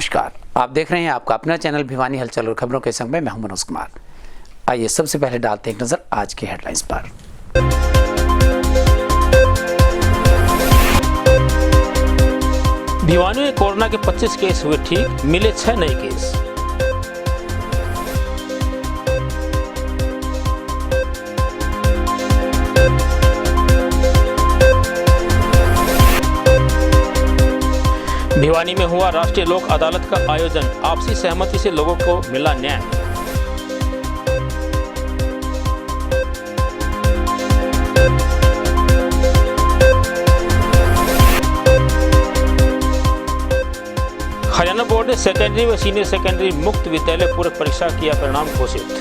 नमस्कार, आप देख रहे हैं आपका अपना चैनल भिवानी हलचल और खबरों के संग में मैं हूं मनोज कुमार। आइए सबसे पहले डालते हैं एक नजर आज की हेडलाइंस पर। भिवानी में कोरोना के 25 केस हुए ठीक, मिले 6 नए केस। भिवानी में हुआ राष्ट्रीय लोक अदालत का आयोजन, आपसी सहमति से लोगों को मिला न्याय। हरियाणा बोर्ड ने सेकेंडरी व सीनियर सेकेंडरी मुक्त विद्यालय पूरक परीक्षा किया परिणाम घोषित।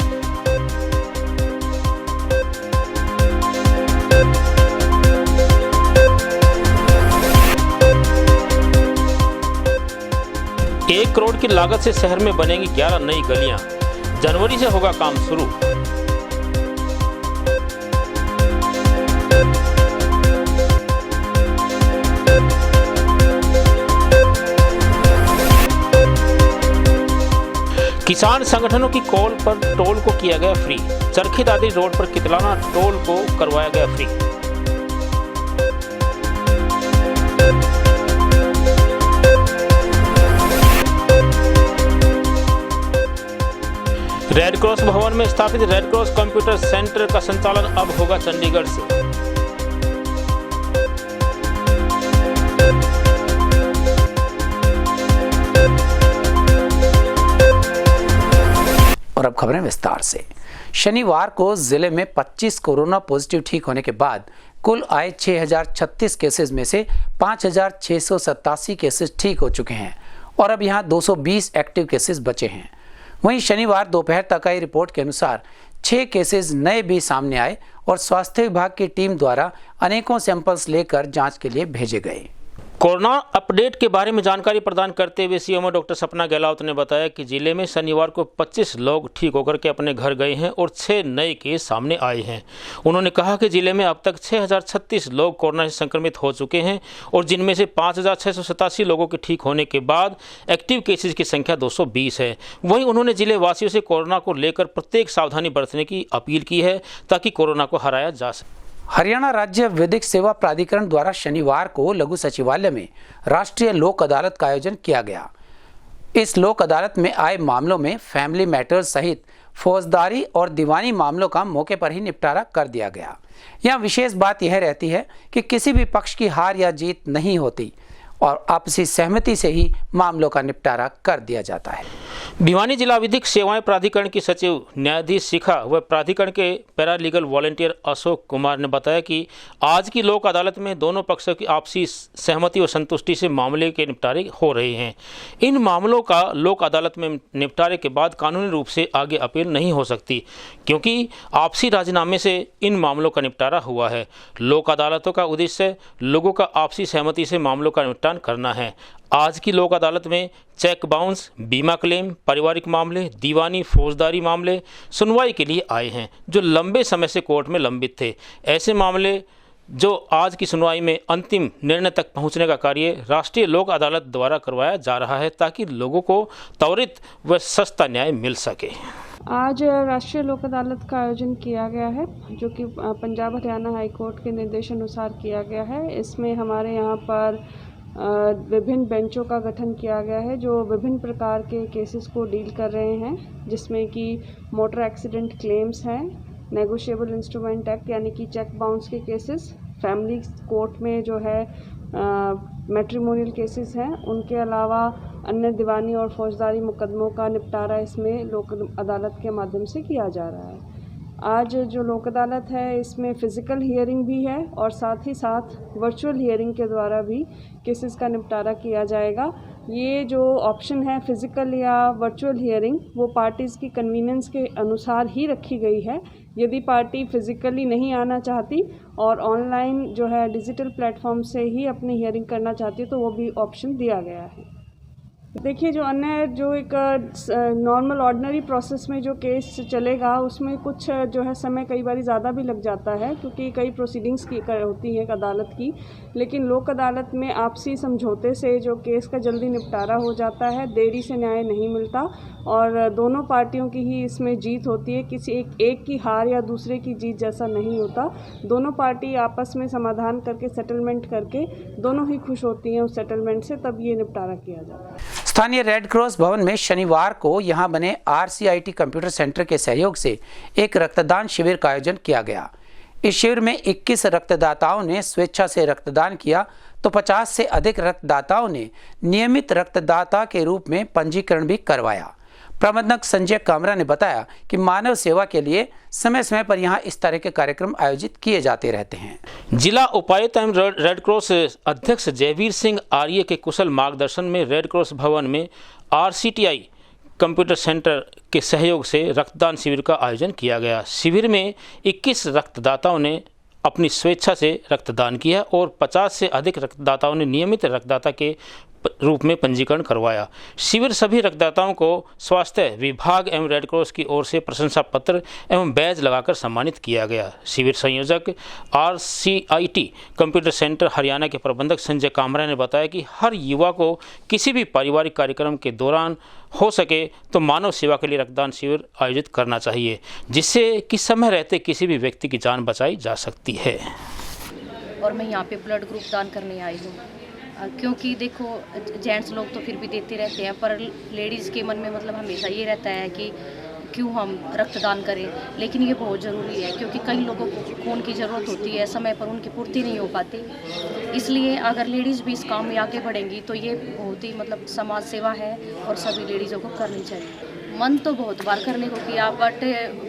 एक करोड़ की लागत से शहर में बनेंगी 11 नई गलियां, जनवरी से होगा काम शुरू। किसान संगठनों की कॉल पर टोल को किया गया फ्री, चरखी दादरी रोड पर कितलाना टोल को करवाया गया फ्री। रेड क्रॉस भवन में स्थापित रेड क्रॉस कंप्यूटर सेंटर का संचालन अब होगा चंडीगढ़ से। और अब खबरें विस्तार से। शनिवार को जिले में 25 कोरोना पॉजिटिव ठीक होने के बाद कुल आए 6036 केसेस में से 5687 केसेस ठीक हो चुके हैं और अब यहां 220 एक्टिव केसेस बचे हैं। वहीं शनिवार दोपहर तक आई रिपोर्ट के अनुसार 6 केसेस नए भी सामने आए और स्वास्थ्य विभाग की टीम द्वारा अनेकों सैंपल्स लेकर जांच के लिए भेजे गए। कोरोना अपडेट के बारे में जानकारी प्रदान करते हुए सीएमओ डॉक्टर सपना गहलोत ने बताया कि जिले में शनिवार को 25 लोग ठीक होकर के अपने घर गए हैं और 6 नए केस सामने आए हैं। उन्होंने कहा कि जिले में अब तक 6036 लोग कोरोना से संक्रमित हो चुके हैं और जिनमें से 5687 लोगों के ठीक होने के बाद एक्टिव केसेज की संख्या 220 है। वहीं उन्होंने जिले वासियों से कोरोना को लेकर प्रत्येक सावधानी बरतने की अपील की है ताकि कोरोना को हराया जा सके। हरियाणा राज्य विधिक सेवा प्राधिकरण द्वारा शनिवार को लघु सचिवालय में राष्ट्रीय लोक अदालत का आयोजन किया गया। इस लोक अदालत में आए मामलों में फैमिली मैटर्स सहित फौजदारी और दीवानी मामलों का मौके पर ही निपटारा कर दिया गया। यहाँ विशेष बात यह रहती है कि किसी भी पक्ष की हार या जीत नहीं होती और आपसी सहमति से ही मामलों का निपटारा कर दिया जाता है। भिवानी जिला विधिक सेवाएं प्राधिकरण की सचिव न्यायाधीश शिखा व प्राधिकरण के पैरालीगल वॉलंटियर अशोक कुमार ने बताया कि आज की लोक अदालत में दोनों पक्षों की आपसी सहमति और संतुष्टि से मामले के निपटारे हो रहे हैं। इन मामलों का लोक अदालत में निपटारे के बाद कानूनी रूप से आगे अपील नहीं हो सकती क्योंकि आपसी राजीनामे से इन मामलों का निपटारा हुआ है। लोक अदालतों का उद्देश्य लोगों का आपसी सहमति से मामलों का निपटान करना है। आज की लोक अदालत में चेक बाउंस, बीमा क्लेम, पारिवारिक मामले, दीवानी, फौजदारी मामले सुनवाई के लिए आए हैं जो लंबे समय से कोर्ट में लंबित थे। ऐसे मामले जो आज की सुनवाई में अंतिम निर्णय तक पहुंचने का कार्य राष्ट्रीय लोक अदालत द्वारा करवाया जा रहा है ताकि लोगों को त्वरित व सस्ता न्याय मिल सके। आज राष्ट्रीय लोक अदालत का आयोजन किया गया है जो कि पंजाब हरियाणा हाई कोर्ट के निर्देशानुसार किया गया है। इसमें हमारे यहाँ पर विभिन्न बेंचों का गठन किया गया है जो विभिन्न प्रकार के केसेस को डील कर रहे हैं, जिसमें कि मोटर एक्सीडेंट क्लेम्स हैं, नेगोशिएबल इंस्ट्रूमेंट एक्ट यानी कि चेक बाउंस के केसेस, फैमिली कोर्ट में जो है मैट्रिमोनियल केसेस हैं, उनके अलावा अन्य दीवानी और फौजदारी मुकदमों का निपटारा इसमें लोक अदालत के माध्यम से किया जा रहा है। आज जो लोक अदालत है इसमें फ़िज़िकल हियरिंग भी है और साथ ही साथ वर्चुअल हियरिंग के द्वारा भी केसेस का निपटारा किया जाएगा। ये जो ऑप्शन है फ़िज़िकल या वर्चुअल हियरिंग वो पार्टीज़ की कन्वीनियंस के अनुसार ही रखी गई है। यदि पार्टी फ़िज़िकली नहीं आना चाहती और ऑनलाइन जो है डिजिटल प्लेटफॉर्म से ही अपनी हियरिंग करना चाहती है तो वो भी ऑप्शन दिया गया है। देखिए, जो अन्य जो एक नॉर्मल ऑर्डिनरी प्रोसेस में जो केस चलेगा उसमें कुछ जो है समय कई बार ज़्यादा भी लग जाता है, क्योंकि कई प्रोसीडिंग्स की होती हैं अदालत की। लेकिन लोक अदालत में आपसी समझौते से जो केस का जल्दी निपटारा हो जाता है, देरी से न्याय नहीं मिलता और दोनों पार्टियों की ही इसमें जीत होती है। किसी एक की हार या दूसरे की जीत जैसा नहीं होता। दोनों पार्टी आपस में समाधान करके सेटलमेंट करके दोनों ही खुश होती हैं उस सेटलमेंट से, तब ये निपटारा किया जाता है। स्थानीय रेड क्रॉस भवन में शनिवार को यहां बने RCIT कंप्यूटर सेंटर के सहयोग से एक रक्तदान शिविर का आयोजन किया गया। इस शिविर में 21 रक्तदाताओं ने स्वेच्छा से रक्तदान किया तो 50 से अधिक रक्तदाताओं ने नियमित रक्तदाता के रूप में पंजीकरण भी करवाया। प्रबंधक संजय कामरा ने बताया कि मानव सेवा के लिए समय समय पर यहां इस तरह के कार्यक्रम आयोजित किए जाते रहते हैं। जिला उपायुक्त एवं रेड क्रॉस अध्यक्ष जयवीर सिंह आर्य के कुशल मार्गदर्शन में रेड क्रॉस भवन में RCTI कंप्यूटर सेंटर के सहयोग से रक्तदान शिविर का आयोजन किया गया। शिविर में 21 रक्तदाताओं ने अपनी स्वेच्छा से रक्तदान किया और 50 से अधिक रक्तदाताओं ने नियमित रक्तदाता के रूप में पंजीकरण करवाया। शिविर सभी रक्तदाताओं को स्वास्थ्य विभाग एवं रेड क्रॉस की ओर से प्रशंसा पत्र एवं बैज लगाकर सम्मानित किया गया। शिविर संयोजक RCIT कंप्यूटर सेंटर हरियाणा के प्रबंधक संजय कामरा ने बताया कि हर युवा को किसी भी पारिवारिक कार्यक्रम के दौरान हो सके तो मानव सेवा के लिए रक्तदान शिविर आयोजित करना चाहिए, जिससे कि समय रहते किसी भी व्यक्ति की जान बचाई जा सकती है। और मैं यहाँ पे ब्लड ग्रुप दान करने आई हूँ, क्योंकि देखो जेंट्स लोग तो फिर भी देते रहते हैं, पर लेडीज़ के मन में मतलब हमेशा ये रहता है कि क्यों हम रक्तदान करें। लेकिन ये बहुत ज़रूरी है, क्योंकि कई लोगों को खून की ज़रूरत होती है, समय पर उनकी पूर्ति नहीं हो पाती। इसलिए अगर लेडीज़ भी इस काम में आगे बढ़ेंगी तो ये बहुत ही मतलब समाज सेवा है और सभी लेडीज़ों को करनी चाहिए। मन तो बहुत बार करने को किया, बट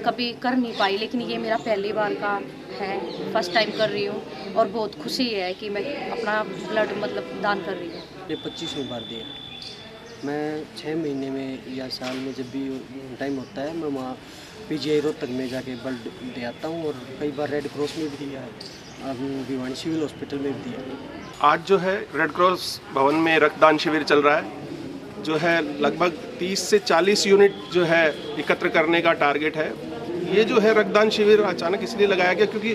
कभी कर नहीं पाई, लेकिन ये मेरा पहली बार का है, फर्स्ट टाइम कर रही हूँ और बहुत खुशी है कि मैं अपना ब्लड मतलब दान कर रही हूँ। ये 25वीं बार दिया। मैं 6 महीने में या साल में जब भी टाइम होता है मैं वहाँ PGI रोहतक में जाके ब्लड दे आता हूँ और कई बार रेड क्रॉस में भी दिया है, भिवानी सिविल हॉस्पिटल में भी दिया। आज जो है रेड क्रॉस भवन में रक्तदान शिविर चल रहा है, जो है लगभग 30 से 40 यूनिट जो है एकत्र करने का टारगेट है। ये जो है रक्तदान शिविर अचानक इसलिए लगाया गया क्योंकि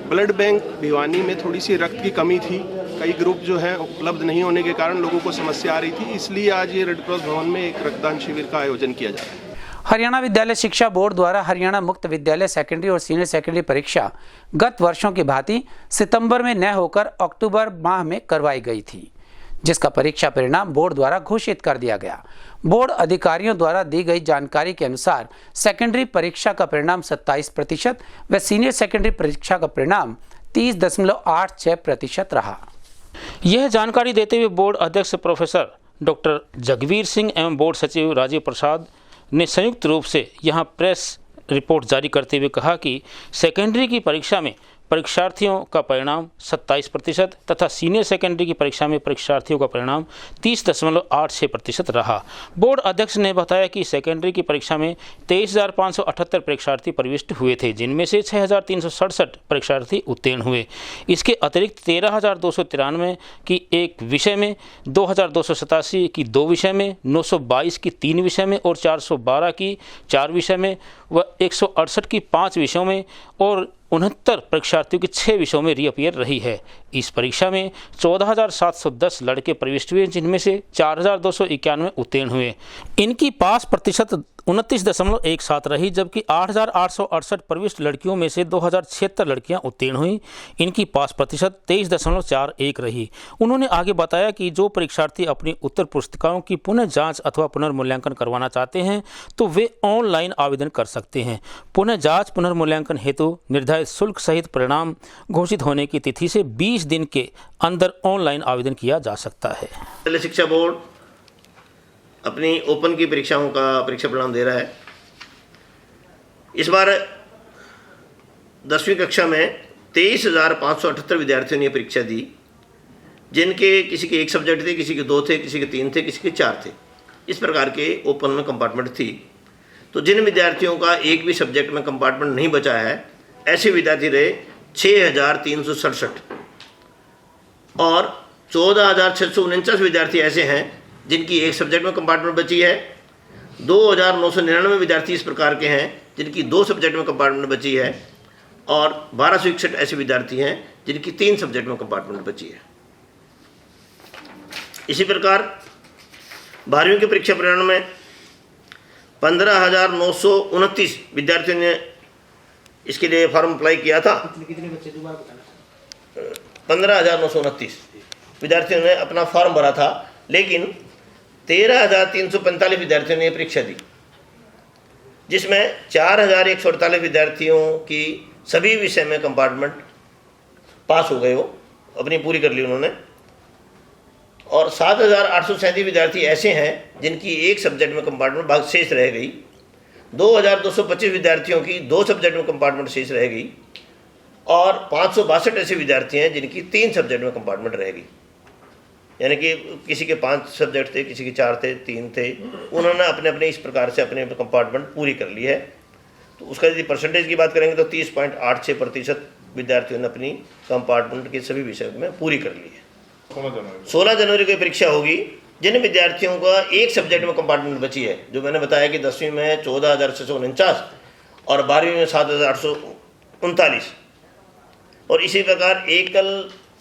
ब्लड बैंक भिवानी में थोड़ी सी रक्त की कमी थी, कई ग्रुप जो हैं उपलब्ध नहीं होने के कारण लोगों को समस्या आ रही थी, इसलिए आज ये रेड क्रॉस भवन में एक रक्तदान शिविर का आयोजन किया जा रहा है। हरियाणा विद्यालय शिक्षा बोर्ड द्वारा हरियाणा मुक्त विद्यालय सेकेंडरी और सीनियर सेकेंडरी परीक्षा गत वर्षों की भांति सितंबर में न होकर अक्टूबर माह में करवाई गई थी, जिसका परीक्षा परिणाम बोर्ड द्वारा घोषित कर दिया गया। बोर्ड अधिकारियों द्वारा दी गई जानकारी के अनुसार सेकेंडरी परीक्षा का परिणाम 27% व सीनियर सेकेंडरी परीक्षा का परिणाम 30.86% रहा। यह जानकारी देते हुए बोर्ड अध्यक्ष प्रोफेसर डॉक्टर जगवीर सिंह एवं बोर्ड सचिव राजीव प्रसाद ने संयुक्त रूप से यहां प्रेस रिपोर्ट जारी करते हुए कहा कि सेकेंडरी की परीक्षा में परीक्षार्थियों का परिणाम 27% तथा सीनियर सेकेंडरी की परीक्षा में परीक्षार्थियों का परिणाम 30.86% रहा। बोर्ड अध्यक्ष ने बताया कि सेकेंडरी की परीक्षा में 23,578 परीक्षार्थी प्रविष्ट हुए थे, जिनमें से 6,367 परीक्षार्थी उत्तीर्ण हुए। इसके अतिरिक्त 13,293 की एक विषय में, 2,287 की 2 विषय में, 922 की 3 विषय में और 412 की 4 विषय में व 168 की 5 विषयों में और 69 परीक्षार्थियों के 6 विषयों में रीअपियर रही है। इस परीक्षा में 14,710 लड़के प्रविष्ट हुए, जिनमें से 4,291 उत्तीर्ण हुए। इनकी पास प्रतिशत 29.17 रही, जबकि 8,868 प्रविष्ट लड़कियों में से 2,076 लड़कियां उत्तीर्ण हुई। इनकी पास प्रतिशत 23.41 रही। उन्होंने आगे बताया कि जो परीक्षार्थी अपनी उत्तर पुस्तिकाओं की पुनः जांच अथवा पुनर्मूल्यांकन करवाना चाहते हैं तो वे ऑनलाइन आवेदन कर सकते हैं। पुनः जांच पुनर्मूल्यांकन हेतु निर्धारित शुल्क सहित परिणाम घोषित होने की तिथि से 20 दिन के अंदर ऑनलाइन आवेदन किया जा सकता है। विद्यालय शिक्षा बोर्ड अपनी ओपन की परीक्षाओं का परीक्षा परिणाम दे रहा है। इस बार 10वीं कक्षा में 23,578 विद्यार्थियों ने परीक्षा दी, जिनके किसी के 1 सब्जेक्ट थे, किसी के 2 थे, किसी के 3 थे, किसी के 4 थे। इस प्रकार के ओपन में कंपार्टमेंट थी। तो जिन विद्यार्थियों का एक भी सब्जेक्ट में कंपार्टमेंट नहीं बचा है, ऐसे विद्यार्थी रहे 6,367 और 14,649 विद्यार्थी ऐसे हैं जिनकी एक सब्जेक्ट में कंपार्टमेंट बची है। 2999 विद्यार्थी इस प्रकार के हैं जिनकी 2 सब्जेक्ट में कंपार्टमेंट बची है, और 1261 ऐसे विद्यार्थी हैं जिनकी 3 सब्जेक्ट में कंपार्टमेंट बची है। इसी प्रकार 12वीं के परीक्षा परिणाम में 15,929 विद्यार्थियों ने इसके लिए फॉर्म अप्लाई किया था। 15,929 विद्यार्थियों ने अपना फॉर्म भरा था, लेकिन 13,345 विद्यार्थियों ने परीक्षा दी, जिसमें 4,148 विद्यार्थियों की सभी विषय में कंपार्टमेंट पास हो गए, वो अपनी पूरी कर ली उन्होंने, और 7,837 विद्यार्थी ऐसे हैं जिनकी एक सब्जेक्ट में कंपार्टमेंट भाग शेष रह गई। 2,225 विद्यार्थियों की 2 सब्जेक्ट में कंपार्टमेंट शेष रह गई, और 562 ऐसे विद्यार्थी हैं जिनकी 3 सब्जेक्ट में कंपार्टमेंट रह गई। यानी कि किसी के 5 सब्जेक्ट थे, किसी के 4 थे, 3 थे, उन्होंने अपने अपने इस प्रकार से अपने कंपार्टमेंट पूरी कर ली है। तो उसका यदि परसेंटेज की बात करेंगे तो 30.86% विद्यार्थियों ने अपनी कंपार्टमेंट के सभी विषय में पूरी कर ली है। 16 जनवरी को परीक्षा होगी। जिन विद्यार्थियों का एक सब्जेक्ट में कंपार्टमेंट बची है, जो मैंने बताया कि 10वीं में 14,649 और 12वीं में 7,839, और इसी प्रकार एकल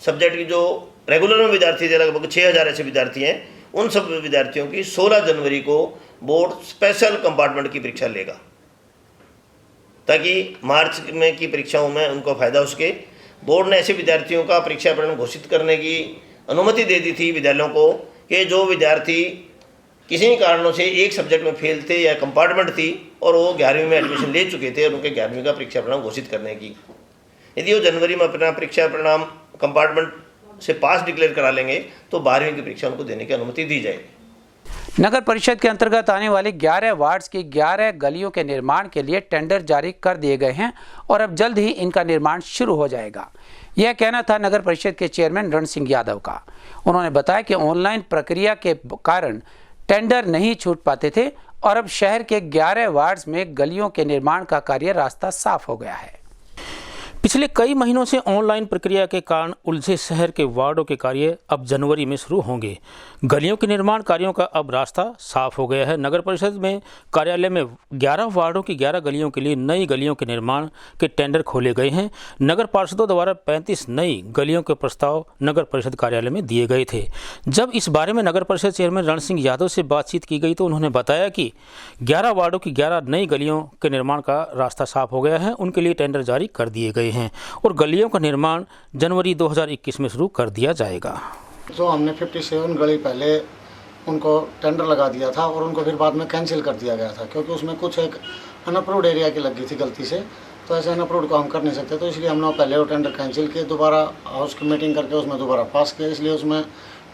सब्जेक्ट की जो रेगुलर में विद्यार्थी थे लगभग 6,000 ऐसे विद्यार्थी हैं, उन सब विद्यार्थियों की 16 जनवरी को बोर्ड स्पेशल कंपार्टमेंट की परीक्षा लेगा, ताकि मार्च में की परीक्षाओं में उनको फ़ायदा हो सके। बोर्ड ने ऐसे विद्यार्थियों का परीक्षा परिणाम घोषित करने की अनुमति दे दी थी विद्यालयों को कि जो विद्यार्थी किसी कारणों से एक सब्जेक्ट में फेल थे या कंपार्टमेंट थी और वो 11वीं में एडमिशन ले चुके थे, और उनके 11वीं का परीक्षा परिणाम घोषित करने की, यदि वो जनवरी में अपना परीक्षा परिणाम कंपार्टमेंट से पास डिक्लेयर करा लेंगे तो 12वीं की परीक्षा उनको देने की अनुमति दी जाएगी। नगर परिषद के अंतर्गत आने वाले 11 वार्ड्स की 11 गलियों के निर्माण के लिए टेंडर जारी कर दिए गए हैं और अब जल्द ही इनका निर्माण शुरू हो जाएगा। यह कहना था नगर परिषद के चेयरमैन रण सिंह यादव का। उन्होंने बताया कि ऑनलाइन प्रक्रिया के कारण टेंडर नहीं छूट पाते थे और अब शहर के 11 वार्ड्स में गलियों के निर्माण का कार्य रास्ता साफ हो गया है। पिछले कई महीनों से ऑनलाइन प्रक्रिया के कारण उलझे शहर के वार्डों के कार्य अब जनवरी में शुरू होंगे। गलियों के निर्माण कार्यों का अब रास्ता साफ हो गया है। नगर परिषद में कार्यालय में 11 वार्डों की 11 गलियों के लिए नई गलियों के निर्माण के टेंडर खोले गए हैं। नगर पार्षदों द्वारा 35 नई गलियों के प्रस्ताव नगर परिषद कार्यालय में दिए गए थे। जब इस बारे में नगर परिषद चेयरमैन रण सिंह यादव से बातचीत की गई तो उन्होंने बताया कि 11 वार्डों की 11 नई गलियों के निर्माण का रास्ता साफ हो गया है, उनके लिए टेंडर जारी कर दिए गए हैं और गलियों का निर्माण जनवरी 2021 में शुरू कर दिया जाएगा। जो हमने 57 गली पहले उनको टेंडर लगा दिया था और उनको फिर बाद में कैंसिल कर दिया गया था, क्योंकि उसमें कुछ एक अनअप्रूव्ड एरिया की लगी थी गलती से, तो ऐसे अनअप्रूव्ड को हम कर नहीं सकते, तो इसलिए हमने पहले वो टेंडर कैंसिल किए, दोबारा हाउस की मीटिंग करके उसमें दोबारा पास किया, इसलिए उसमें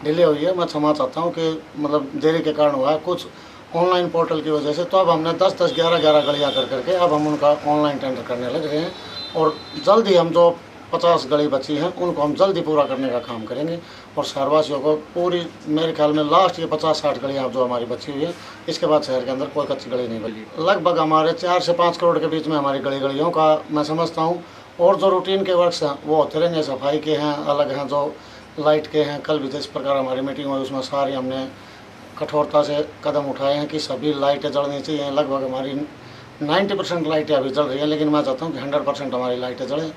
डिले हुई है। मैं क्षमा चाहता हूँ कि मतलब देरी के कारण हुआ है कुछ ऑनलाइन पोर्टल की वजह से। तो अब हमने 10-10, 11-11 गलियाँ कर करके अब हम उनका ऑनलाइन टेंडर करने लग रहे हैं और जल्द ही हम जो 50 गली बची हैं उनको हम जल्दी पूरा करने का काम करेंगे और शहरवासियों को पूरी, मेरे ख्याल में लास्ट ये 50-60 गलियाँ जो हमारी बची हुई है, इसके बाद शहर के अंदर कोई कच्ची गली नहीं बची। लगभग हमारे 4 से 5 करोड़ के बीच में हमारी गलियों का मैं समझता हूँ, और जो रूटीन के वर्क्स हैं वो होते रहेंगे, सफाई के हैं अलग हैं, जो लाइट के हैं। कल भी जिस प्रकार हमारी मीटिंग हुई उसमें सारी हमने कठोरता से कदम उठाए हैं कि सभी लाइटें जलनी चाहिए। लगभग हमारी 90% लाइटें अभी जल रही हैं, लेकिन मैं चाहता हूँ कि 100% हमारी लाइटें जलें।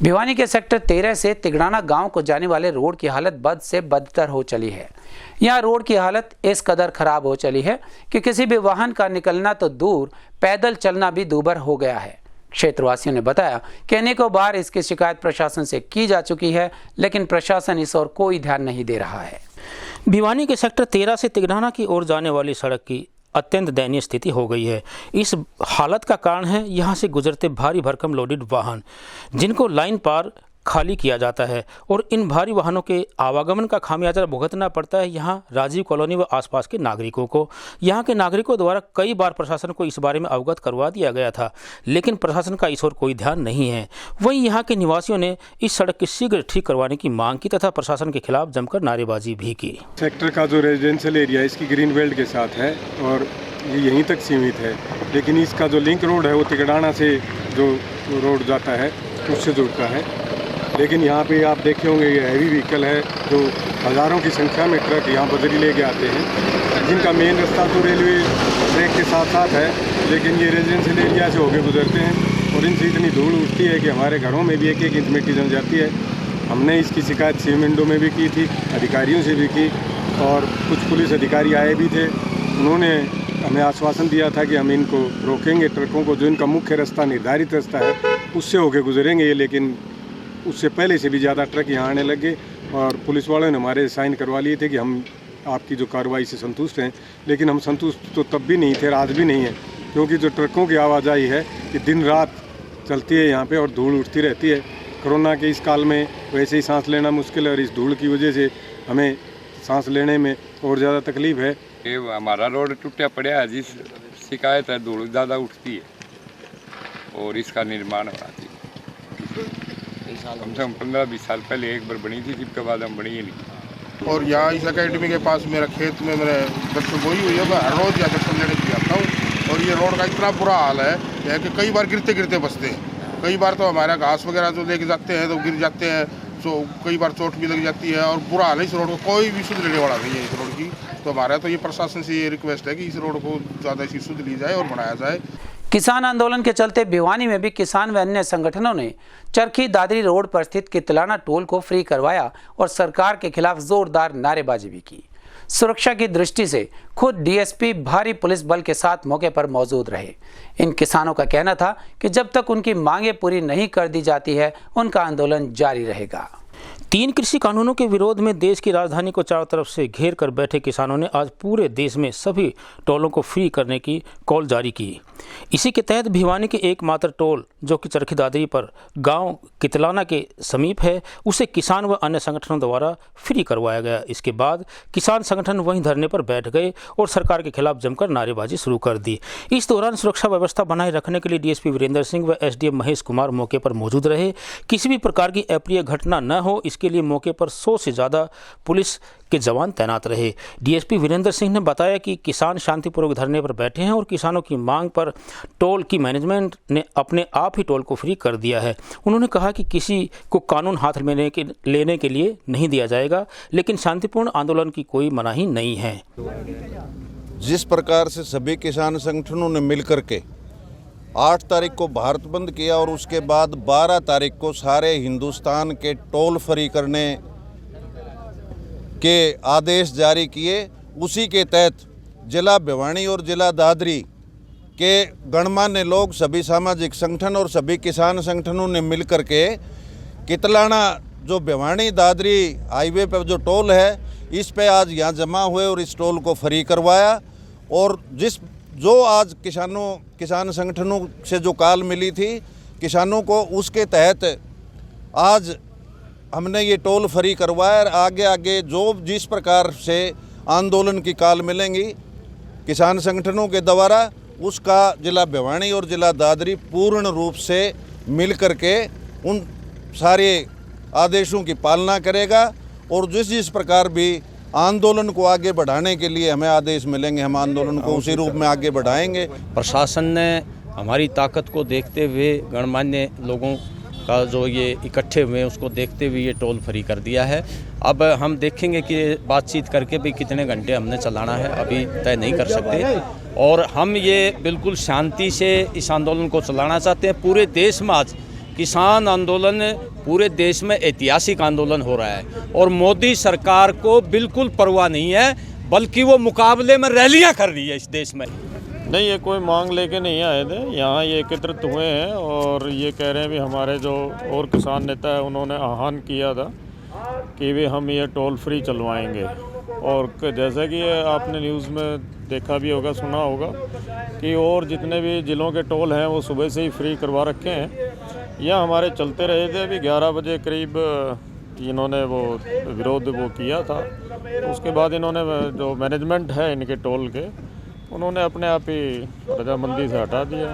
भिवानी के सेक्टर 13 से तिगड़ाना गांव को जाने वाले रोड की हालत बद से बदतर हो चली है। यहां रोड की हालत इस कदर खराब हो चली है कि किसी भी वाहन का निकलना तो दूर, पैदल चलना भी दूभर हो गया है। क्षेत्रवासियों ने बताया कि अनेकों बार इसकी शिकायत प्रशासन से की जा चुकी है, लेकिन प्रशासन इस ओर कोई ध्यान नहीं दे रहा है। भिवानी के सेक्टर 13 से तिगड़ाना की ओर जाने वाली सड़क की अत्यंत दयनीय स्थिति हो गई है। इस हालत का कारण है यहाँ से गुजरते भारी भरकम लोडेड वाहन, जिनको लाइन पार खाली किया जाता है और इन भारी वाहनों के आवागमन का खामियाजा भुगतना पड़ता है यहाँ राजीव कॉलोनी व आसपास के नागरिकों को। यहाँ के नागरिकों द्वारा कई बार प्रशासन को इस बारे में अवगत करवा दिया गया था, लेकिन प्रशासन का इस ओर कोई ध्यान नहीं है। वहीं यहाँ के निवासियों ने इस सड़क की शीघ्र ठीक करवाने की मांग की तथा प्रशासन के खिलाफ जमकर नारेबाजी भी की। सेक्टर का जो रेजिडेंशियल एरिया इसकी ग्रीन बेल्ट के साथ है और ये यहीं तक सीमित है, लेकिन इसका जो लिंक रोड है वो तिगड़ाना से जो रोड जाता है उससे जुड़ता है। लेकिन यहाँ पे आप देखे होंगे ये हैवी व्हीकल है जो हज़ारों की संख्या में ट्रक यहाँ बजरी लेके आते हैं, जिनका मेन रास्ता तो रेलवे ट्रैक के साथ साथ है, लेकिन ये रेजिडेंशियल एरिया से होके गुजरते हैं और इनसे इतनी धूल उठती है कि हमारे घरों में भी एक एक इंच मिट्टी जम जाती है। हमने इसकी शिकायत सीएम विंडो में भी की थी, अधिकारियों से भी की और कुछ पुलिस अधिकारी आए भी थे। उन्होंने हमें आश्वासन दिया था कि हम इनको रोकेंगे, ट्रकों को जो इनका मुख्य रास्ता निर्धारित रास्ता है उससे होके गुजरेंगे, लेकिन उससे पहले से भी ज़्यादा ट्रक यहाँ आने लगे और पुलिस वालों ने हमारे साइन करवा लिए थे कि हम आपकी जो कार्रवाई से संतुष्ट हैं। लेकिन हम संतुष्ट तो तब भी नहीं थे, आज भी नहीं है, क्योंकि जो ट्रकों की आवाजाही है ये दिन रात चलती है यहाँ पे और धूल उठती रहती है। कोरोना के इस काल में वैसे ही सांस लेना मुश्किल है और इस धूल की वजह से हमें सांस लेने में और ज़्यादा तकलीफ है। ये हमारा रोड टूटा पड़ा है, जिस शिकायत है धूल ज़्यादा उठती है और इसका निर्माण होना चाहिए। कम से कम 15-20 साल पहले एक बार बनी थी, जिसके बाद हम बनी ही नहीं। और यहाँ इस अकेडमी के पास मेरा खेत में मेरे दर्शन बोई हुई है, मैं हर रोज़ यहाँ दर्शन लेने के लिए आता हूँ। और ये रोड का इतना बुरा हाल है कि कई बार गिरते गिरते बचते हैं। कई बार तो हमारा घास वगैरह जो लेके जाते हैं तो गिर जाते हैं, तो कई बार चोट भी लग जाती है और बुरा हाल है इस रोड को। कोई भी सुध लेने वाला नहीं है इस रोड की। तो हमारा तो ये प्रशासन से ये रिक्वेस्ट है कि इस रोड को ज़्यादा सी सुध ली जाए और बनाया जाए। किसान आंदोलन के चलते भिवानी में भी किसान व अन्य संगठनों ने चरखी दादरी रोड पर स्थित कितलाना टोल को फ्री करवाया और सरकार के खिलाफ जोरदार नारेबाजी भी की। सुरक्षा की दृष्टि से खुद डीएसपी भारी पुलिस बल के साथ मौके पर मौजूद रहे। इन किसानों का कहना था कि जब तक उनकी मांगें पूरी नहीं कर दी जाती है उनका आंदोलन जारी रहेगा। 3 कृषि कानूनों के विरोध में देश की राजधानी को चारों तरफ से घेर कर बैठे किसानों ने आज पूरे देश में सभी टोलों को फ्री करने की कॉल जारी की। इसी के तहत भिवानी के एकमात्र टोल जो कि चरखी दादरी पर गांव कितलाना के समीप है, उसे किसान व अन्य संगठनों द्वारा फ्री करवाया गया। इसके बाद किसान संगठन वहीं धरने पर बैठ गए और सरकार के खिलाफ जमकर नारेबाजी शुरू कर दी। इस दौरान सुरक्षा व्यवस्था बनाए रखने के लिए डीएसपी वीरेंद्र सिंह व एसडीएम महेश कुमार मौके पर मौजूद रहे। किसी भी प्रकार की अप्रिय घटना न हो इसके लिए मौके पर 100 से ज़्यादा पुलिस के जवान तैनात रहे। डीएसपी वीरेंद्र सिंह ने बताया कि किसान शांतिपूर्वक धरने पर बैठे हैं और किसानों की मांग पर टोल की मैनेजमेंट ने अपने आप ही टोल को फ्री कर दिया है। उन्होंने कहा कि किसी को कानून हाथ में लेने के लिए नहीं दिया जाएगा, लेकिन शांतिपूर्ण आंदोलन की कोई मनाही नहीं है। जिस प्रकार से सभी किसान संगठनों ने मिलकर के 8 तारीख को भारत बंद किया और उसके बाद 12 तारीख को सारे हिंदुस्तान के टोल फ्री करने के आदेश जारी किए, उसी के तहत जिला भिवानी और जिला दादरी के गणमान्य लोग, सभी सामाजिक संगठन और सभी किसान संगठनों ने मिलकर के कितलाना जो भिवानी दादरी हाईवे पर जो टोल है इस पे आज यहाँ जमा हुए और इस टोल को फ्री करवाया। और जो आज किसान संगठनों से जो कॉल मिली थी किसानों को, उसके तहत आज हमने ये टोल फ्री करवाया। आगे जो जिस प्रकार से आंदोलन की कॉल मिलेंगी किसान संगठनों के द्वारा, उसका जिला भिवानी और जिला दादरी पूर्ण रूप से मिल करके उन सारे आदेशों की पालना करेगा। और जिस प्रकार भी आंदोलन को आगे बढ़ाने के लिए हमें आदेश मिलेंगे, हम आंदोलन को उसी रूप में आगे बढ़ाएंगे। प्रशासन ने हमारी ताकत को देखते हुए, गणमान्य लोगों का जो ये इकट्ठे हुए उसको देखते हुए ये टोल फ्री कर दिया है। अब हम देखेंगे कि बातचीत करके भी कितने घंटे हमने चलाना है अभी तय नहीं कर सकते, और हम ये बिल्कुल शांति से इस आंदोलन को चलाना चाहते हैं। पूरे देश में आज किसान आंदोलन, पूरे देश में ऐतिहासिक आंदोलन हो रहा है और मोदी सरकार को बिल्कुल परवाह नहीं है, बल्कि वो मुकाबले में रैलियां कर रही है इस देश में। नहीं, ये कोई मांग लेके नहीं आए थे, यहाँ ये एकत्रित हुए हैं और ये कह रहे हैं भी हमारे जो और किसान नेता है उन्होंने आह्वान किया था कि भी हम ये टोल फ्री चलवाएंगे। और जैसा कि आपने न्यूज़ में देखा भी होगा, सुना होगा कि और जितने भी ज़िलों के टोल हैं वो सुबह से ही फ्री करवा रखे हैं। यह हमारे चलते रहे थे। अभी 11 बजे करीब इन्होंने वो विरोध वो किया था, उसके बाद इन्होंने जो मैनेजमेंट है इनके टोल के, उन्होंने अपने आप ही रजामंदी से हटा दिया।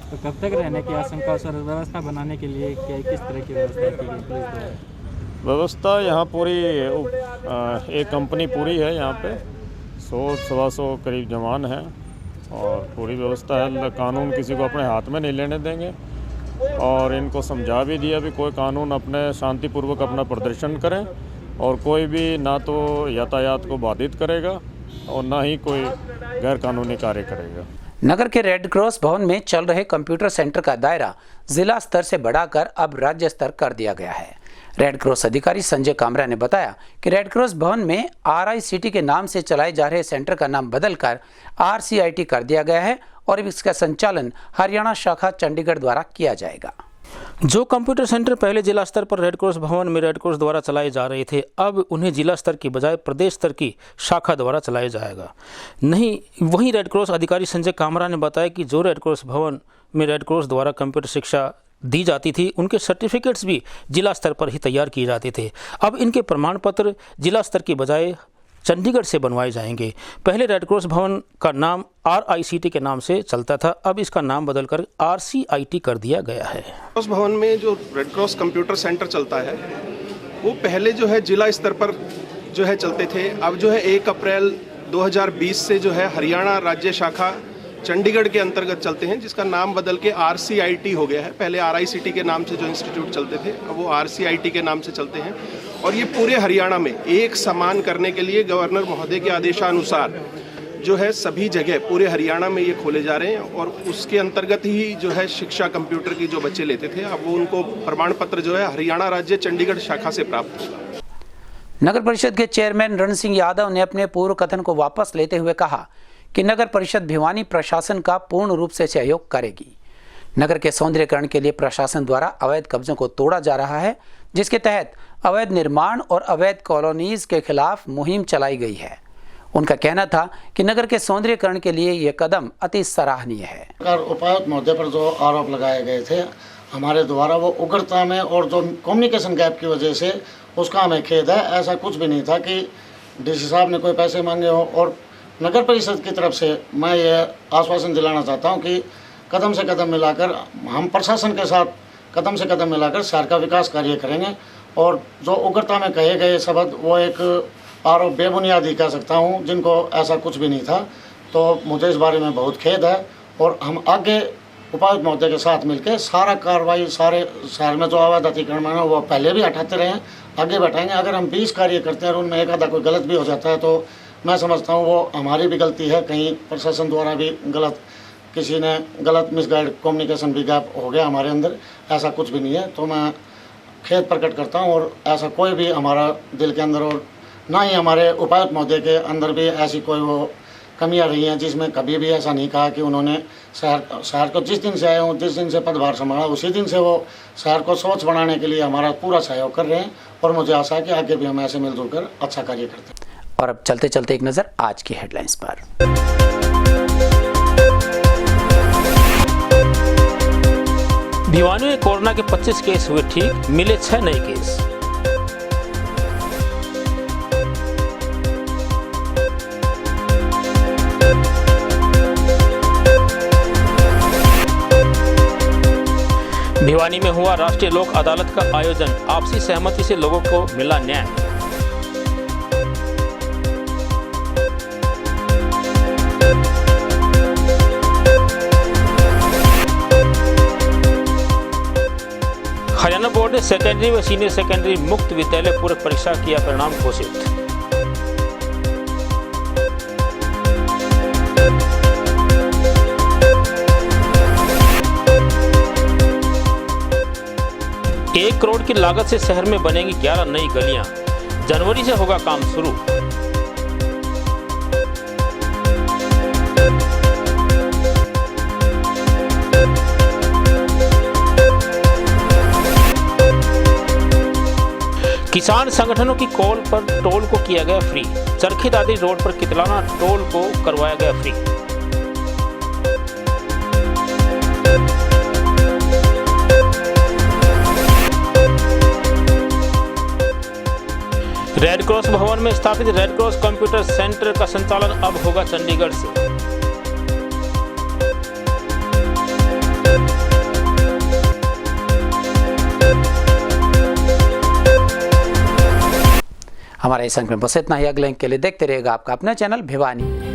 तो कब तक रहने की आशंका सर? व्यवस्था बनाने के लिए क्या किस तरह की व्यवस्था की गई? व्यवस्था यहाँ पूरी एक कंपनी पूरी है, यहाँ पे 100-125 करीब जवान हैं और पूरी व्यवस्था है। कानून किसी को अपने हाथ में नहीं लेने देंगे और इनको समझा भी दिया भी कोई कानून अपने शांतिपूर्वक अपना प्रदर्शन करें और कोई भी ना तो यातायात को बाधित करेगा और ना ही कोई गैर कानूनी कार्य करेगा। नगर के रेड क्रॉस भवन में चल रहे कंप्यूटर सेंटर का दायरा जिला स्तर से बढ़ाकर अब राज्य स्तर कर दिया गया है। रेड क्रॉस अधिकारी संजय कामरा ने बताया कि रेड क्रॉस भवन में RICT के नाम से चलाए जा रहे सेंटर का नाम बदलकर RCIT कर दिया गया है और इसका संचालन हरियाणा शाखा चंडीगढ़ द्वारा किया जाएगा। जो कंप्यूटर सेंटर पहले जिला स्तर पर रेड क्रॉस भवन में रेड क्रॉस द्वारा चलाए जा रहे थे, अब उन्हें जिला स्तर की बजाय प्रदेश स्तर की शाखा द्वारा चलाया जाएगा। वहीं रेड क्रॉस अधिकारी संजय कामरा ने बताया कि जो रेड क्रॉस भवन में रेड क्रॉस द्वारा कंप्यूटर शिक्षा दी जाती थी, उनके सर्टिफिकेट्स भी जिला स्तर पर ही तैयार किए जाते थे। अब इनके प्रमाण पत्र जिला स्तर की बजाय चंडीगढ़ से बनवाए जाएंगे। पहले रेड क्रॉस भवन का नाम RICT के नाम से चलता था, अब इसका नाम बदलकर RCIT कर दिया गया है। उस भवन में जो रेड क्रॉस कंप्यूटर सेंटर चलता है वो पहले जो है जिला स्तर पर जो है चलते थे। अब जो है 1 अप्रैल 2020 से जो है हरियाणा राज्य शाखा चंडीगढ़ के अंतर्गत चलते हैं, जिसका नाम बदल के RCIT हो गया है। पहले RICT के नाम से जो इंस्टीट्यूट चलते थे, अब वो RCIT के नाम से चलते हैं। और ये पूरे हरियाणा में एक समान करने के लिए गवर्नर महोदय के आदेशानुसार जो है सभी जगह पूरे हरियाणा में ये खोले जा रहे हैं और उसके अंतर्गत ही जो है शिक्षा कंप्यूटर की जो बच्चे लेते थे, अब वो उनको प्रमाण पत्र जो है हरियाणा राज्य चंडीगढ़ शाखा से प्राप्त होगा। नगर परिषद के चेयरमैन रण सिंह यादव ने अपने पूर्व कथन को वापस लेते हुए कहा कि नगर परिषद भिवानी प्रशासन का पूर्ण रूप से सहयोग करेगी। नगर के सौंदर्यीकरण के लिए प्रशासन द्वारा अवैध कब्जों को तोड़ा जा रहा है, जिसके तहत अवैध निर्माण और अवैध कॉलोनीज के खिलाफ मुहिम चलाई गई है। उनका कहना था कि नगर के सौंदर्यीकरण के लिए यह कदम अति सराहनीय है। उपायुक्त महोदय पर जो आरोप लगाए गए थे हमारे द्वारा, वो उग्रता में और जो कम्युनिकेशन गैप की वजह से, उसका हमें खेद है। ऐसा कुछ भी नहीं था कि DC साहब ने कोई पैसे मांगे हो। और नगर परिषद की तरफ से मैं ये आश्वासन दिलाना चाहता हूँ कि कदम से कदम मिलाकर हम प्रशासन के साथ कदम से कदम मिलाकर शहर का विकास कार्य करेंगे। और जो उग्रता में कहे गए शब्द, वो एक आरोप बेबुनियादी कह सकता हूँ, जिनको ऐसा कुछ भी नहीं था। तो मुझे इस बारे में बहुत खेद है और हम आगे उपायुक्त महोदय के साथ मिलकर सारा कार्रवाई, सारे शहर में जो अवैध अतिक्रमण है वो पहले भी हटाते रहे, आगे बैठाएंगे। अगर हम 20 कार्य करते हैं और उनमें एक आधा कोई गलत भी हो जाता है तो मैं समझता हूँ वो हमारी भी गलती है, कहीं प्रशासन द्वारा भी गलत, किसी ने गलत मिसगाइड कम्युनिकेशन भी गैप हो गया हमारे अंदर। ऐसा कुछ भी नहीं है। तो मैं खेद प्रकट करता हूँ और ऐसा कोई भी हमारा दिल के अंदर और ना ही हमारे उपायुक्त महोदय के अंदर भी ऐसी कोई वो कमियां रही हैं जिसमें कभी भी ऐसा नहीं कहा कि उन्होंने शहर को जिस दिन से आए हों, जिस दिन से पदभार संभाला, उसी दिन से वो शहर को स्वच्छ बनाने के लिए हमारा पूरा सहयोग कर रहे हैं। और मुझे आशा है कि आगे भी हम ऐसे मिलजुल कर अच्छा कार्य करते हैं। और अब चलते चलते एक नज़र आज की हेडलाइंस पर। भिवानी में कोरोना के 25 केस हुए ठीक, मिले 6 नए केस। भिवानी में हुआ राष्ट्रीय लोक अदालत का आयोजन, आपसी सहमति से लोगों को मिला न्याय। हरियाणा बोर्ड ने सेकेंडरी व सीनियर सेकेंडरी मुक्त विद्यालय पूरक परीक्षा किया परिणाम घोषित। एक करोड़ की लागत से शहर में बनेंगी 11 नई गलियां, जनवरी से होगा काम शुरू। किसान संगठनों की कॉल पर टोल को किया गया फ्री, चरखी दादरी रोड पर कितलाना टोल को करवाया गया फ्री। रेड क्रॉस भवन में स्थापित रेड क्रॉस कंप्यूटर सेंटर का संचालन अब होगा चंडीगढ़ से। हमारे इस अंक में बस इतना ही। अगले अंक के लिए देखते रहेगा आपका अपना चैनल भिवानी।